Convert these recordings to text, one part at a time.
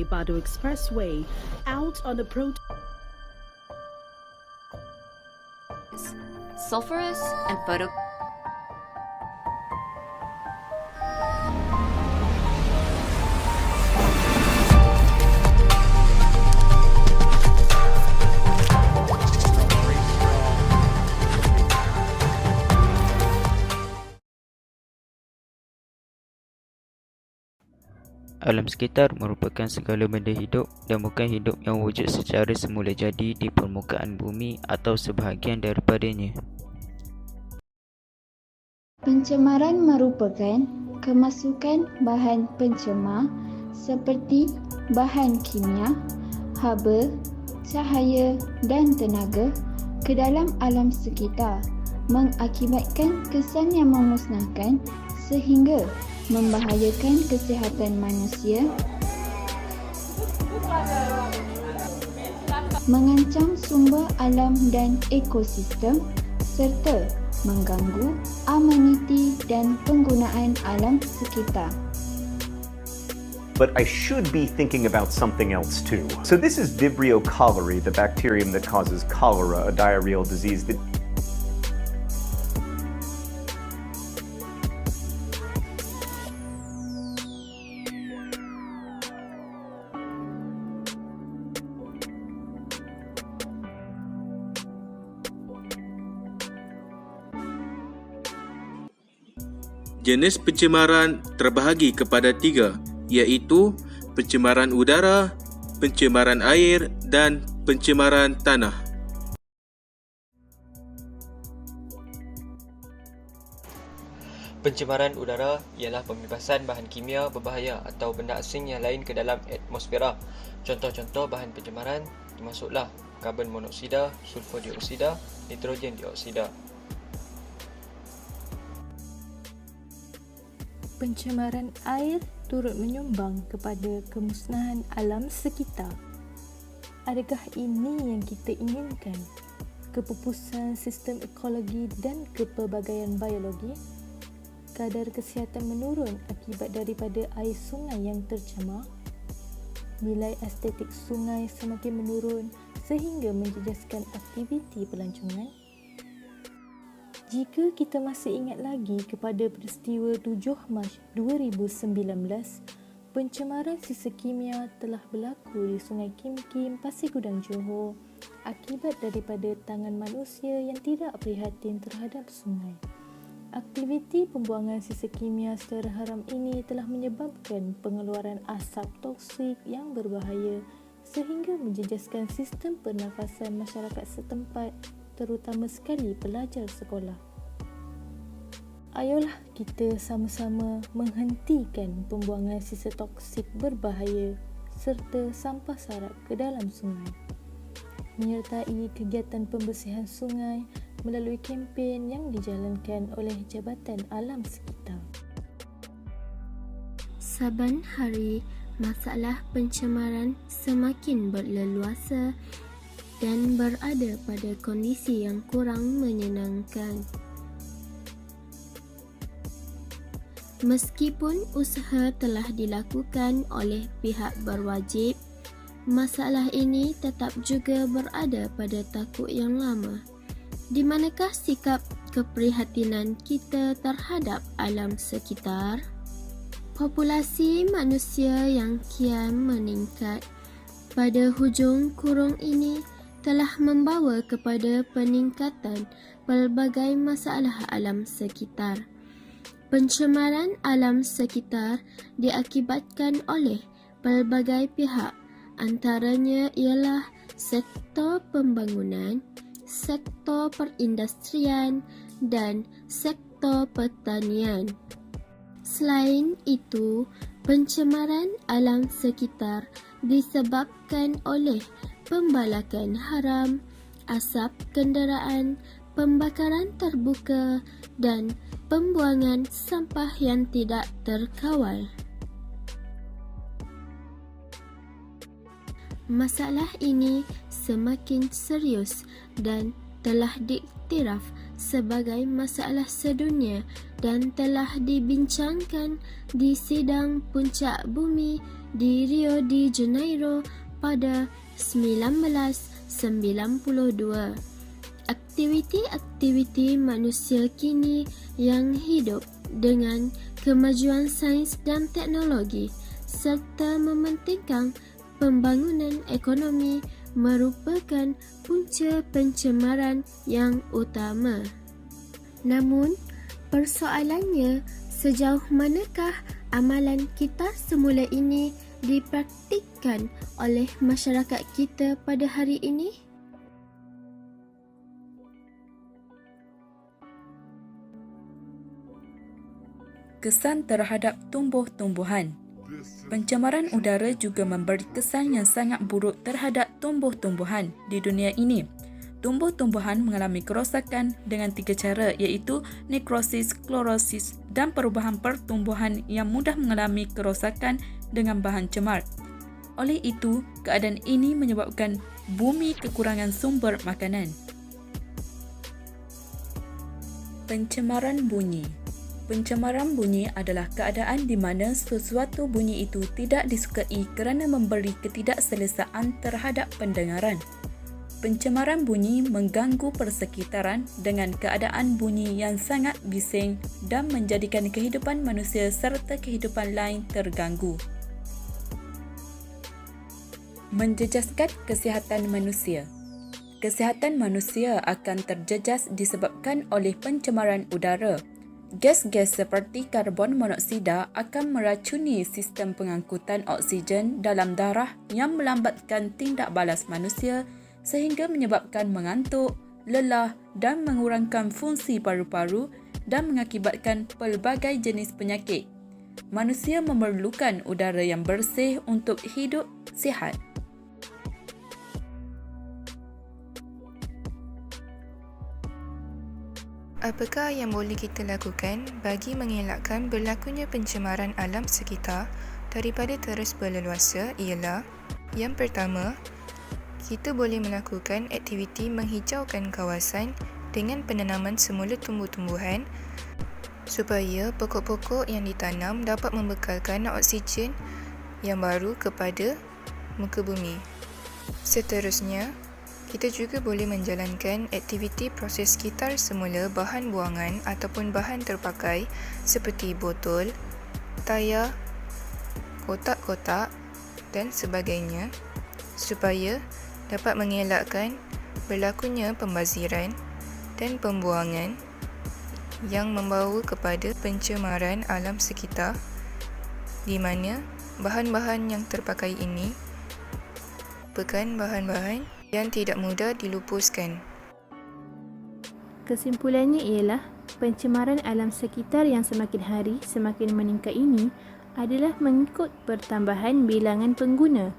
Badu Expressway out on the sulfurous and photo. Alam sekitar merupakan segala benda hidup dan bukan hidup yang wujud secara semula jadi di permukaan bumi atau sebahagian daripadanya. Pencemaran merupakan kemasukan bahan pencemar seperti bahan kimia, haba, cahaya dan tenaga ke dalam alam sekitar, mengakibatkan kesan yang memusnahkan sehingga membahayakan kesihatan manusia, mengancam sumber alam dan ekosistem serta mengganggu ameniti dan penggunaan alam sekitar. But I should be thinking about something else too. So this is Vibrio cholerae, the bacterium that causes cholera, a diarrheal disease that Jenis pencemaran terbahagi kepada 3, iaitu pencemaran udara, pencemaran air dan pencemaran tanah. Pencemaran udara ialah pembebasan bahan kimia berbahaya atau benda asing yang lain ke dalam atmosfera. Contoh-contoh bahan pencemaran termasuklah karbon monoksida, sulfur dioksida, nitrogen dioksida. Pencemaran air turut menyumbang kepada kemusnahan alam sekitar. Adakah ini yang kita inginkan? Kepupusan sistem ekologi dan kepelbagaian biologi? Kadar kesihatan menurun akibat daripada air sungai yang tercemar? Nilai estetik sungai semakin menurun sehingga menjejaskan aktiviti pelancongan? Jika kita masih ingat lagi kepada peristiwa 7 Mac 2019, pencemaran sisa kimia telah berlaku di Sungai Kim Kim, Pasir Gudang, Johor akibat daripada tangan manusia yang tidak prihatin terhadap sungai. Aktiviti pembuangan sisa kimia secara haram ini telah menyebabkan pengeluaran asap toksik yang berbahaya sehingga menjejaskan sistem pernafasan masyarakat setempat, terutama sekali pelajar sekolah. Ayolah kita sama-sama menghentikan pembuangan sisa toksik berbahaya serta sampah sarap ke dalam sungai. Menyertai kegiatan pembersihan sungai melalui kempen yang dijalankan oleh Jabatan Alam Sekitar. Saban hari, masalah pencemaran semakin berleluasa dan berada pada kondisi yang kurang menyenangkan. Meskipun usaha telah dilakukan oleh pihak berwajib, masalah ini tetap juga berada pada takuk yang lama. Di manakah sikap keprihatinan kita terhadap alam sekitar? Populasi manusia yang kian meningkat pada hujung kurung ini telah membawa kepada peningkatan pelbagai masalah alam sekitar. Pencemaran alam sekitar diakibatkan oleh pelbagai pihak, antaranya ialah sektor pembangunan, sektor perindustrian dan sektor pertanian. Selain itu, pencemaran alam sekitar disebabkan oleh pembalakan haram, asap kenderaan, pembakaran terbuka dan pembuangan sampah yang tidak terkawal. Masalah ini semakin serius dan telah diiktiraf sebagai masalah sedunia dan telah dibincangkan di sidang Puncak Bumi di Rio de Janeiro pada 1992. Aktiviti-aktiviti manusia kini yang hidup dengan kemajuan sains dan teknologi serta mementingkan pembangunan ekonomi merupakan punca pencemaran yang utama. Namun, persoalannya sejauh manakah amalan kitar semula ini dipraktikkan oleh masyarakat kita pada hari ini? Kesan terhadap tumbuh-tumbuhan. Pencemaran udara juga memberi kesan yang sangat buruk terhadap tumbuh-tumbuhan di dunia ini. Tumbuh-tumbuhan mengalami kerosakan dengan 3 cara iaitu nekrosis, klorosis dan perubahan pertumbuhan yang mudah mengalami kerosakan dengan bahan cemar. Oleh itu, keadaan ini menyebabkan bumi kekurangan sumber makanan. Pencemaran bunyi. Pencemaran bunyi adalah keadaan di mana sesuatu bunyi itu tidak disukai kerana memberi ketidakselesaan terhadap pendengaran. Pencemaran bunyi mengganggu persekitaran dengan keadaan bunyi yang sangat bising dan menjadikan kehidupan manusia serta kehidupan lain terganggu. Menjejaskan kesihatan manusia. Kesihatan manusia akan terjejas disebabkan oleh pencemaran udara. Gas-gas seperti karbon monoksida akan meracuni sistem pengangkutan oksigen dalam darah yang melambatkan tindak balas manusia sehingga menyebabkan mengantuk, lelah dan mengurangkan fungsi paru-paru dan mengakibatkan pelbagai jenis penyakit. Manusia memerlukan udara yang bersih untuk hidup sihat. Apakah yang boleh kita lakukan bagi mengelakkan berlakunya pencemaran alam sekitar daripada terus berleluasa ialah: yang pertama, kita boleh melakukan aktiviti menghijaukan kawasan dengan penanaman semula tumbuh-tumbuhan supaya pokok-pokok yang ditanam dapat membekalkan oksigen yang baru kepada muka bumi. Seterusnya, kita juga boleh menjalankan aktiviti proses kitar semula bahan buangan ataupun bahan terpakai seperti botol, tayar, kotak-kotak dan sebagainya supaya dapat mengelakkan berlakunya pembaziran dan pembuangan yang membawa kepada pencemaran alam sekitar di mana bahan-bahan yang terpakai ini merupakan bahan-bahan yang tidak mudah dilupuskan. Kesimpulannya ialah pencemaran alam sekitar yang semakin hari semakin meningkat ini adalah mengikut pertambahan bilangan pengguna.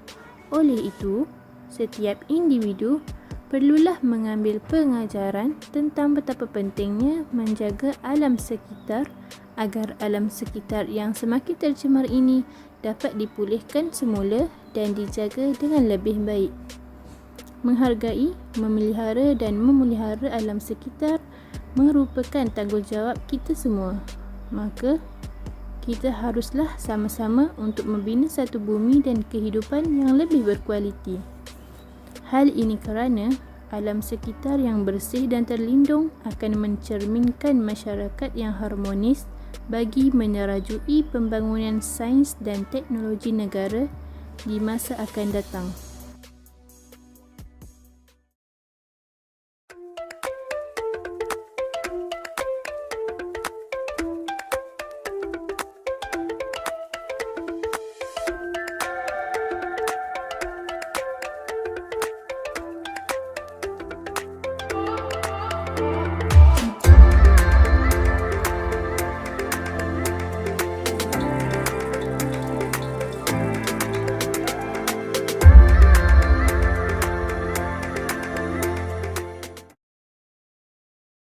Oleh itu, setiap individu perlulah mengambil pengajaran tentang betapa pentingnya menjaga alam sekitar agar alam sekitar yang semakin tercemar ini dapat dipulihkan semula dan dijaga dengan lebih baik. Menghargai, memelihara dan memelihara alam sekitar merupakan tanggungjawab kita semua. Maka, kita haruslah sama-sama untuk membina satu bumi dan kehidupan yang lebih berkualiti. Hal ini kerana alam sekitar yang bersih dan terlindung akan mencerminkan masyarakat yang harmonis bagi menerajui pembangunan sains dan teknologi negara di masa akan datang.